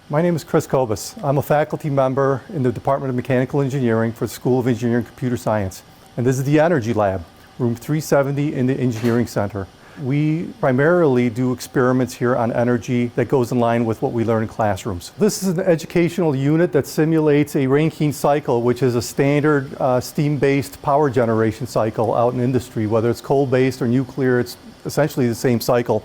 My name is Chris Kobus. I'm a faculty member in the Department of Mechanical Engineering for the School of Engineering and Computer Science. And this is the Energy Lab, room 370 in the Engineering Center. We primarily do experiments here on energy that goes in line with what we learn in classrooms. This is an educational unit that simulates a Rankine cycle, which is a standard steam-based power generation cycle out in industry. Whether it's coal-based or nuclear, it's essentially the same cycle.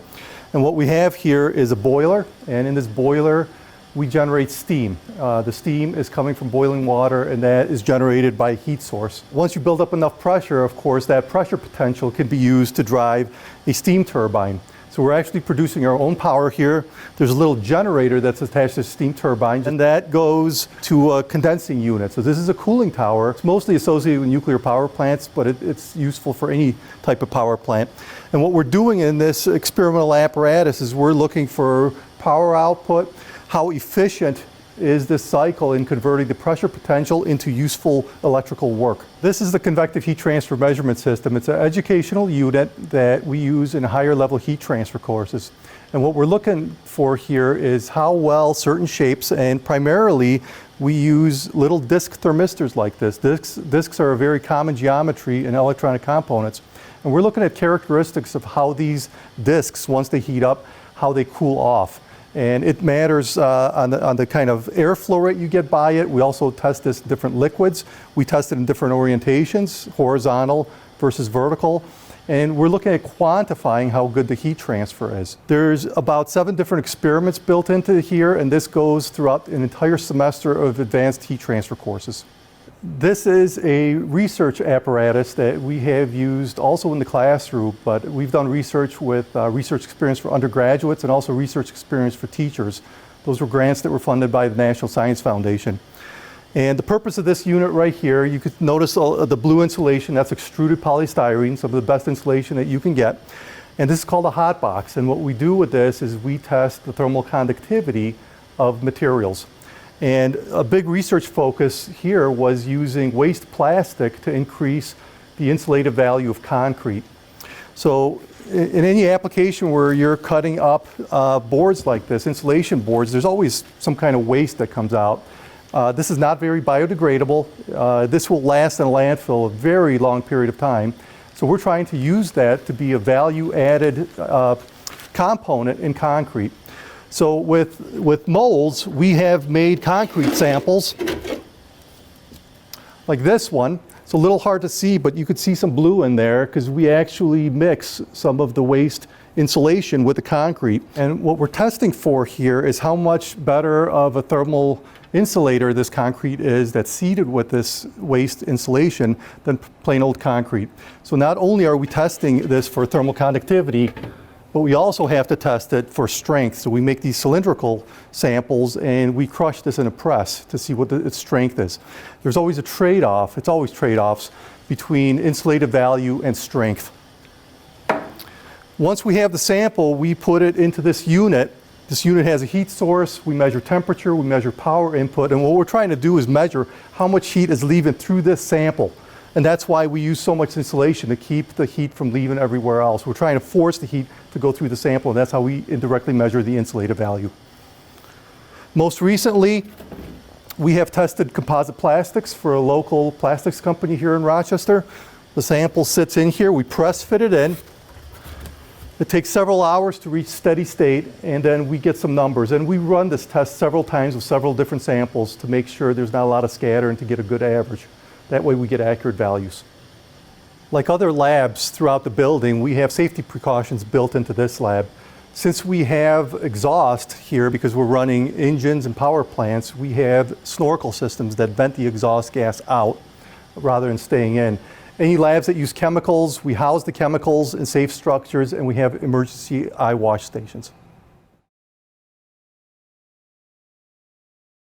And what we have here is a boiler, and in this boiler we generate steam. The steam is coming from boiling water, and that is generated by a heat source. Once you build up enough pressure, of course, that pressure potential can be used to drive a steam turbine. So we're actually producing our own power here. There's a little generator that's attached to the steam turbine, and that goes to a condensing unit. So this is a cooling tower. It's mostly associated with nuclear power plants, but it's useful for any type of power plant. And what we're doing in this experimental apparatus is we're looking for power output. How efficient is this cycle in converting the pressure potential into useful electrical work? This is the convective heat transfer measurement system. It's an educational unit that we use in higher level heat transfer courses. And what we're looking for here is how well certain shapes, and primarily we use little disc thermistors like this. Discs are a very common geometry in electronic components. And we're looking at characteristics of how these discs, once they heat up, how they cool off. And it matters on the kind of airflow rate you get by it. We also test this in different liquids. We test it in different orientations, horizontal versus vertical. And we're looking at quantifying how good the heat transfer is. There's about 7 different experiments built into here, and this goes throughout an entire semester of advanced heat transfer courses. This is a research apparatus that we have used also in the classroom, but we've done research with research experience for undergraduates and also research experience for teachers. Those were grants that were funded by the National Science Foundation. And the purpose of this unit right here, you could notice the blue insulation, that's extruded polystyrene, some of the best insulation that you can get. And this is called a hot box. And what we do with this is we test the thermal conductivity of materials. And a big research focus here was using waste plastic to increase the insulative value of concrete. So in any application where you're cutting up boards like this, insulation boards, there's always some kind of waste that comes out. This is not very biodegradable. This will last in a landfill a very long period of time. So we're trying to use that to be a value-added component in concrete. So with molds, we have made concrete samples like this one. It's a little hard to see, but you could see some blue in there because we actually mix some of the waste insulation with the concrete. And what we're testing for here is how much better of a thermal insulator this concrete is that's seeded with this waste insulation than plain old concrete. So not only are we testing this for thermal conductivity, but we also have to test it for strength. So we make these cylindrical samples and we crush this in a press to see what its strength is. There's always a trade-off, it's always trade-offs between insulative value and strength. Once we have the sample, we put it into this unit. This unit has a heat source, we measure temperature, we measure power input, and what we're trying to do is measure how much heat is leaving through this sample. And that's why we use so much insulation, to keep the heat from leaving everywhere else. We're trying to force the heat to go through the sample, and that's how we indirectly measure the insulative value. Most recently, we have tested composite plastics for a local plastics company here in Rochester. The sample sits in here, we press fit it in. It takes several hours to reach steady state, and then we get some numbers. And we run this test several times with several different samples to make sure there's not a lot of scatter and to get a good average. That way we get accurate values. Like other labs throughout the building, we have safety precautions built into this lab. Since we have exhaust here, because we're running engines and power plants, we have snorkel systems that vent the exhaust gas out rather than staying in. Any labs that use chemicals, we house the chemicals in safe structures, and we have emergency eye wash stations.